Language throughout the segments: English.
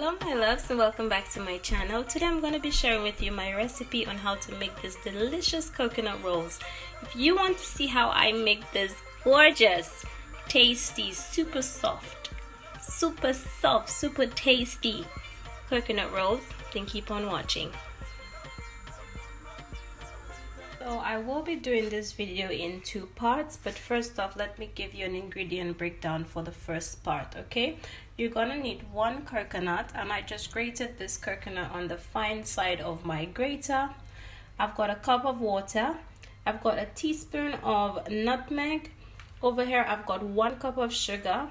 Hello my loves and welcome back to my channel. Today I'm going to be sharing with you my recipe on how to make these delicious coconut rolls. If you want to see how I make this gorgeous, tasty, super soft, super tasty coconut rolls, then keep on watching. So I will be doing this video in two parts, but first off let me give you an ingredient breakdown for the first part. Okay, you're gonna need one coconut, and I just grated this coconut on the fine side of my grater. I've got a cup of water, I've got a teaspoon of nutmeg. Over here I've got 1 cup of sugar,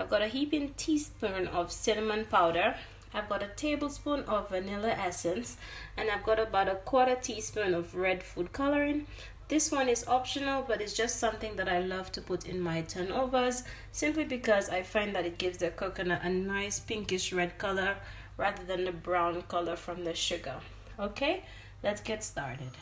I've got a heaping teaspoon of cinnamon powder, I've got a tablespoon of vanilla essence, and I've got about a 1/4 teaspoon of red food coloring. This one is optional, but it's just something that I love to put in my turnovers, simply because I find that it gives the coconut a nice pinkish red color rather than the brown color from the sugar. Okay, let's get started.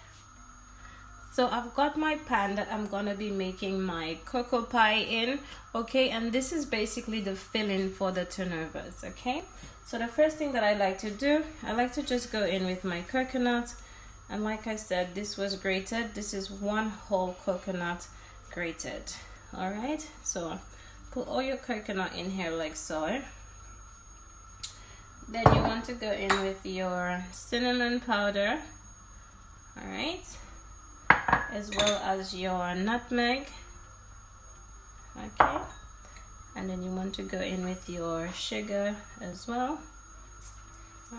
So I've got my pan that I'm gonna be making my cocoa pie in. Okay, and this is basically the filling for the turnovers. Okay, so the first thing that I like to do, I like to just go in with my coconut. And like I said, this was grated. This is 1 whole coconut grated. All right, so put all your coconut in here like so. Then you want to go in with your cinnamon powder, all right, as well as your nutmeg. Okay, and then you want to go in with your sugar as well.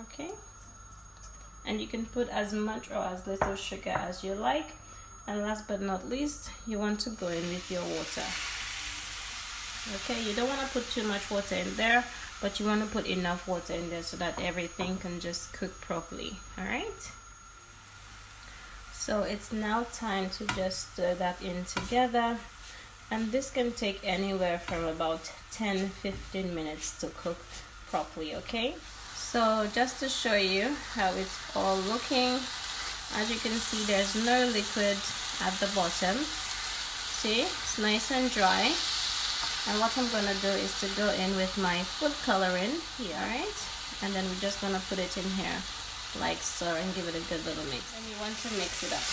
Okay, and you can put as much or as little sugar as you like. And last but not least, you want to go in with your water. Okay, you don't want to put too much water in there, but you want to put enough water in there so that everything can just cook properly. All right, so it's now time to just stir that in together, and this can take anywhere from about 10-15 minutes to cook properly. Okay, so just to show you how it's all looking, as you can see, there's no liquid at the bottom. See, it's nice and dry. And what I'm gonna do is to go in with my food coloring here, right? And then we're just gonna put it in here like so and give it a good little mix. And you want to mix it up.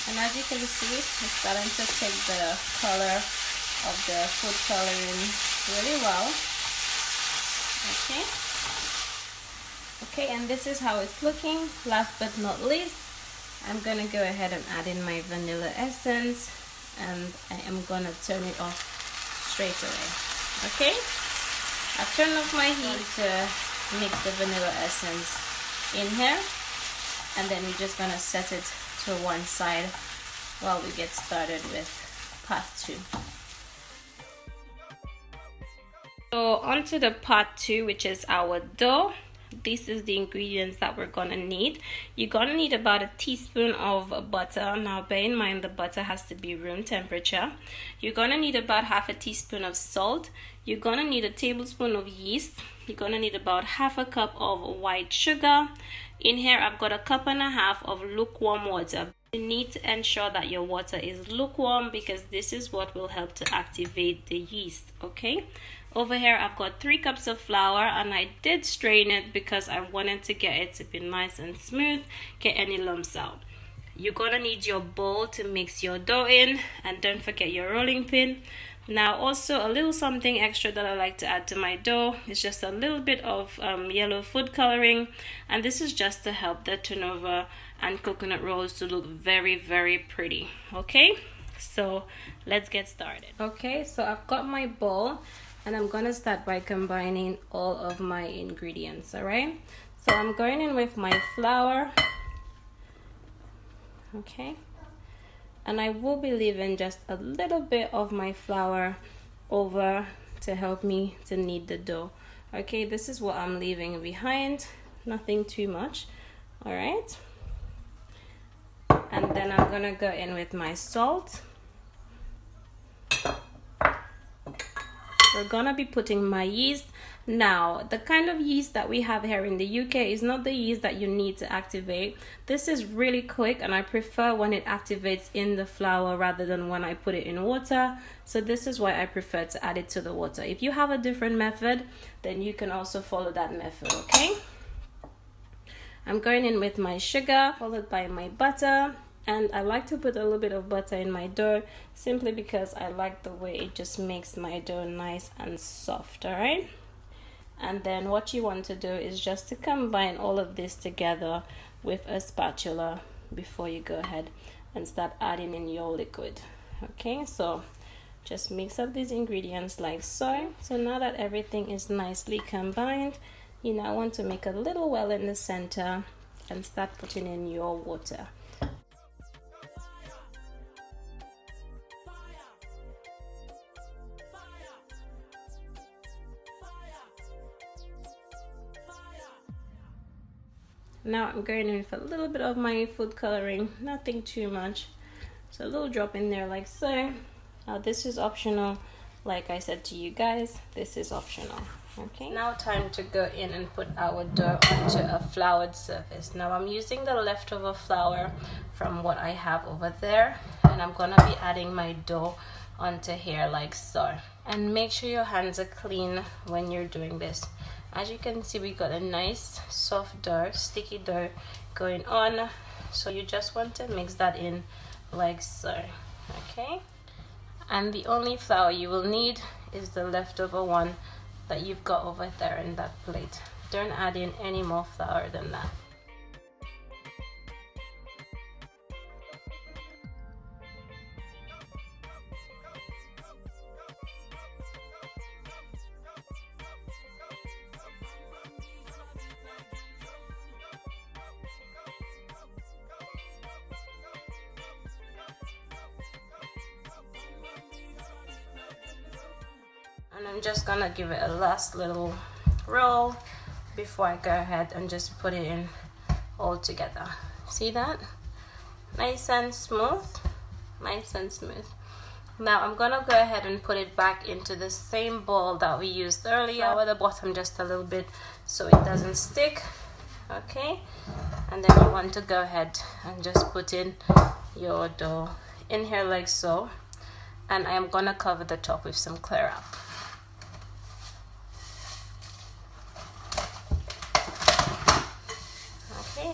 And as you can see, it's starting to take the color of the food coloring really well. Okay, and this is how it's looking. Last but not least, I'm gonna go ahead and add in my vanilla essence, and I am gonna turn it off straight away. Okay, I've turned off my heat to mix the vanilla essence in here, and then we're just gonna set it to one side while we get started with part 2. So onto the part 2, which is our dough. This is the ingredients that we're gonna need. You're gonna need about a teaspoon of butter. Now bear in mind the butter has to be room temperature. You're gonna need about 1/2 teaspoon of salt. You're gonna need a tablespoon of yeast. You're gonna need about 1/2 cup of white sugar. In here I've got 1.5 cups of lukewarm water. You need to ensure that your water is lukewarm because this is what will help to activate the yeast. Okay, over here I've got 3 cups of flour, and I did strain it because I wanted to get it to be nice and smooth, get any lumps out. You're gonna need your bowl to mix your dough in, and don't forget your rolling pin. Now also a little something extra that I like to add to my dough is just a little bit of yellow food coloring, and this is just to help the turnover and coconut rolls to look very pretty. Okay, so let's get started. Okay, so I've got my bowl, and I'm gonna start by combining all of my ingredients. All right, so I'm going in with my flour. Okay, and I will be leaving just a little bit of my flour over to help me to knead the dough. Okay, this is what I'm leaving behind, nothing too much. All right, and then I'm gonna go in with my salt. we're gonna be putting my yeast. Now, the kind of yeast that we have here in the UK is not the yeast that you need to activate. This is really quick, and I prefer when it activates in the flour rather than when I put it in water. So this is why I prefer to add it to the water. If you have a different method, then you can also follow that method, okay? I'm going in with my sugar, followed by my butter. And I like to put a little bit of butter in my dough simply because I like the way it just makes my dough nice and soft, all right? And then what you want to do is just to combine all of this together with a spatula before you go ahead and start adding in your liquid. Okay, so just mix up these ingredients like so. So now that everything is nicely combined, you now want to make a little well in the center and start putting in your water. Now I'm going in with a little bit of my food coloring, nothing too much. So a little drop in there like so. Now this is optional. Like I said to you guys, this is optional. Okay, now time to go in and put our dough onto a floured surface. Now I'm using the leftover flour from what I have over there, and I'm gonna be adding my dough onto here like so. And make sure your hands are clean when you're doing this. As you can see, we got a nice soft dough, sticky dough going on. So you just want to mix that in like so, okay? And the only flour you will need is the leftover one that you've got over there in that plate. Don't add in any more flour than that. And I'm just gonna give it a last little roll before I go ahead and just put it in all together. See that? Nice and smooth, nice and smooth. Now I'm gonna go ahead and put it back into the same bowl that we used earlier. Flour the bottom just a little bit so it doesn't stick, okay? And then you want to go ahead and just put in your dough in here like so. And I am gonna cover the top with some clear wrap.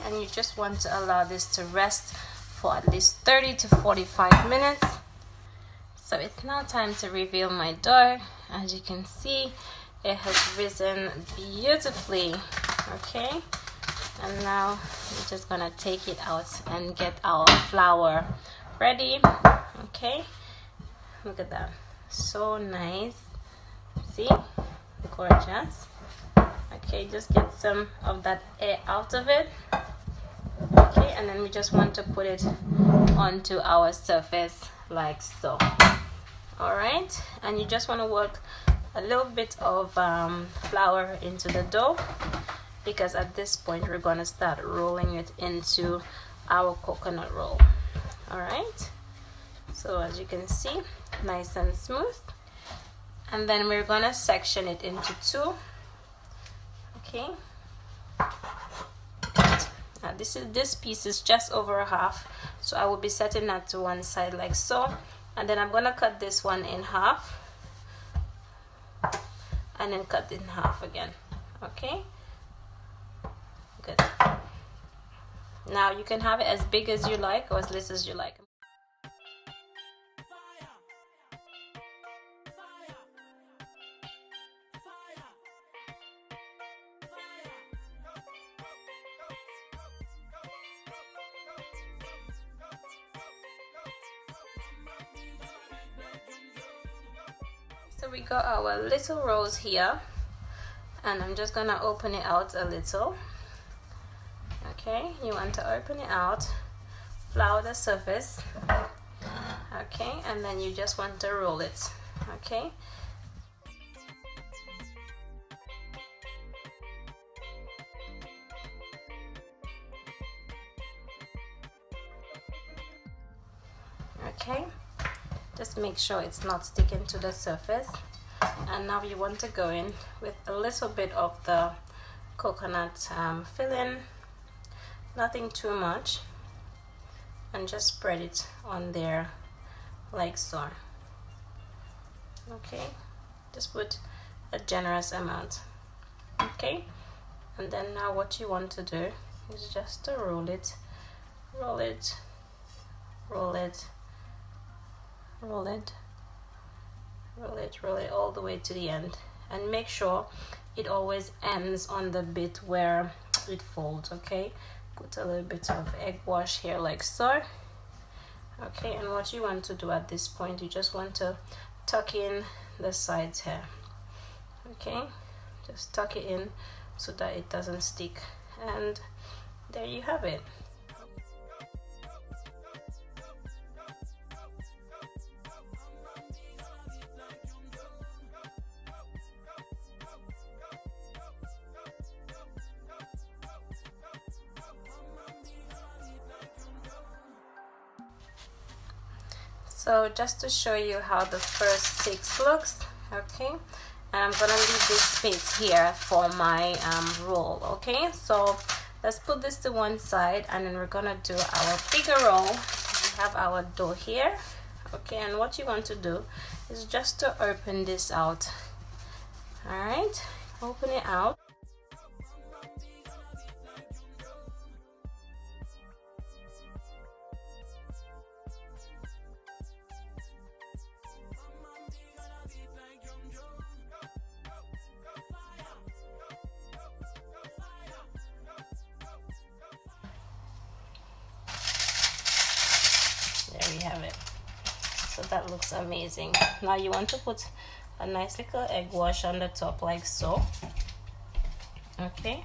And you just want to allow this to rest for at least 30 to 45 minutes. So it's now time to reveal my dough. As you can see, it has risen beautifully, okay? And now we're just gonna take it out and get our flour ready, okay? Look at that, so nice. See, gorgeous. Okay, just get some of that air out of it. Okay, and then we just want to put it onto our surface like so. All right, and you just want to work a little bit of flour into the dough, because at this point we're going to start rolling it into our coconut roll. All right, so as you can see, nice and smooth. And then we're going to section it into two. Okay, now this piece is just over a half, so I will be setting that to one side like so, and then I'm gonna cut this one in half and then cut it in half again. Okay, good. Now you can have it as big as you like or as little as you like. So we got our little rolls here, and I'm just gonna open it out a little. Okay, you want to open it out, flour the surface, okay, and then you just want to roll it. Okay, okay, just make sure it's not sticking to the surface. And now you want to go in with a little bit of the coconut filling, nothing too much, and just spread it on there like so. Okay, just put a generous amount. Okay, and then now what you want to do is just to roll it, roll it, roll it, roll it, roll it, roll it all the way to the end, and make sure it always ends on the bit where it folds. Okay, put a little bit of egg wash here like so. Okay, and what you want to do at this point, you just want to tuck in the sides here. Okay, just tuck it in so that it doesn't stick, and there you have it. So just to show you how the first 6 looks, okay, and I'm gonna leave this space here for my roll. Okay, so let's put this to one side, and then we're gonna do our bigger roll. We have our dough here. Okay, and what you want to do is just to open this out. All right, open it out. There we have it. So that looks amazing. Now you want to put a nice little egg wash on the top like so. Okay,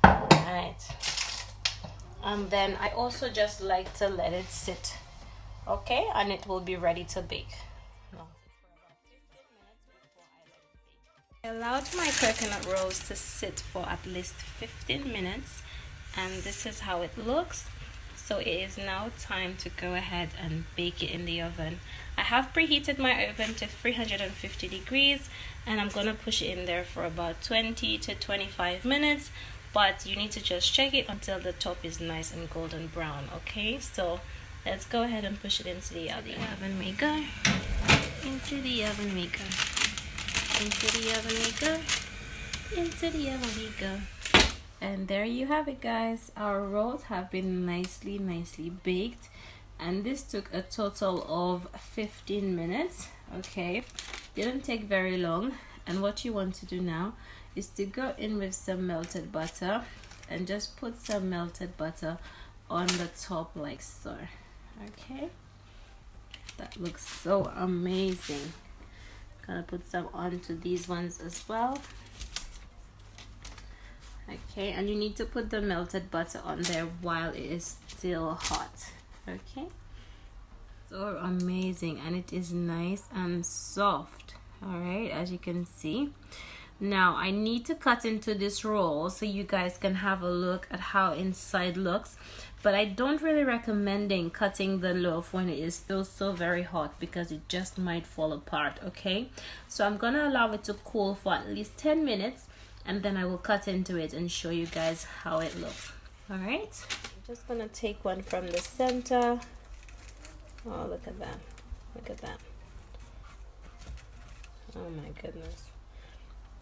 alright, and then I also just like to let it sit. Okay, and it will be ready to bake. I allowed my coconut rolls to sit for at least 15 minutes, and this is how it looks. So it is now time to go ahead and bake it in the oven. I have preheated my oven to 350 degrees, and I'm gonna push it in there for about 20 to 25 minutes, but you need to just check it until the top is nice and golden brown. Okay, so let's go ahead and push it into the oven. Into the oven we go. Into the oven we go. Into the oven we go. And there you have it, guys. Our rolls have been nicely baked, and this took a total of 15 minutes. Okay, didn't take very long. And what you want to do now is to go in with some melted butter and just put some melted butter on the top like so. Okay, that looks so amazing. Gonna put some onto these ones as well. Okay, and you need to put the melted butter on there while it is still hot. Okay, so amazing, and it is nice and soft. All right, as you can see. Now I need to cut into this roll so you guys can have a look at how inside looks, but I don't really recommend cutting the loaf when it is still so very hot because it just might fall apart. Okay, so I'm gonna allow it to cool for at least 10 minutes, and then I will cut into it and show you guys how it looks. All right, I'm just gonna take one from the center. Oh, look at that, look at that. Oh my goodness.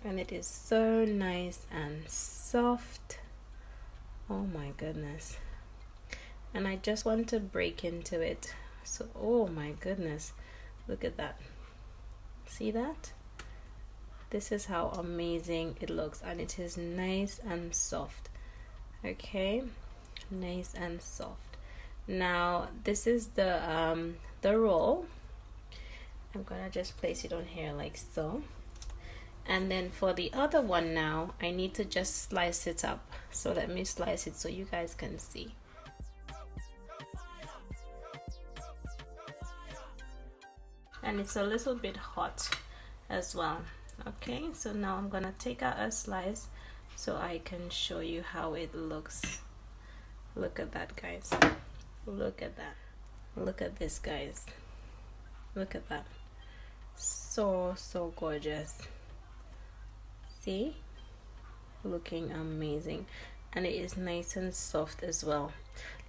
And it is so nice and soft. Oh my goodness. And I just want to break into it. So, oh my goodness, look at that. See that? This is how amazing it looks, and it is nice and soft. Okay, nice and soft. Now this is the roll. I'm gonna just place it on here like so. And then for the other one now, I need to just slice it up. So let me slice it so you guys can see. And it's a little bit hot as well. Okay, so now I'm gonna take out a slice so I can show you how it looks. Look at that, guys. Look at that. Look at this, guys. Look at that. So gorgeous. See? Looking amazing. And it is nice and soft as well.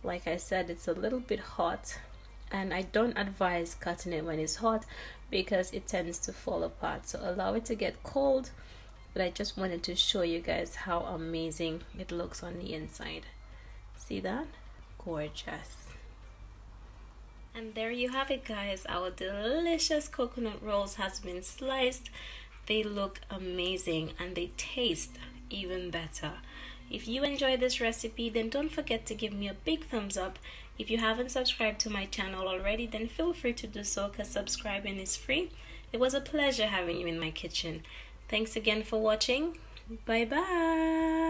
Like I said, it's a little bit hot, and I don't advise cutting it when it's hot because it tends to fall apart. So allow it to get cold. But I just wanted to show you guys how amazing it looks on the inside. See that? Gorgeous. And there you have it, guys. Our delicious coconut rolls has been sliced. They look amazing and they taste even better. If you enjoyed this recipe, then don't forget to give me a big thumbs up. If you haven't subscribed to my channel already, then feel free to do so because subscribing is free. It was a pleasure having you in my kitchen. Thanks again for watching. Bye bye.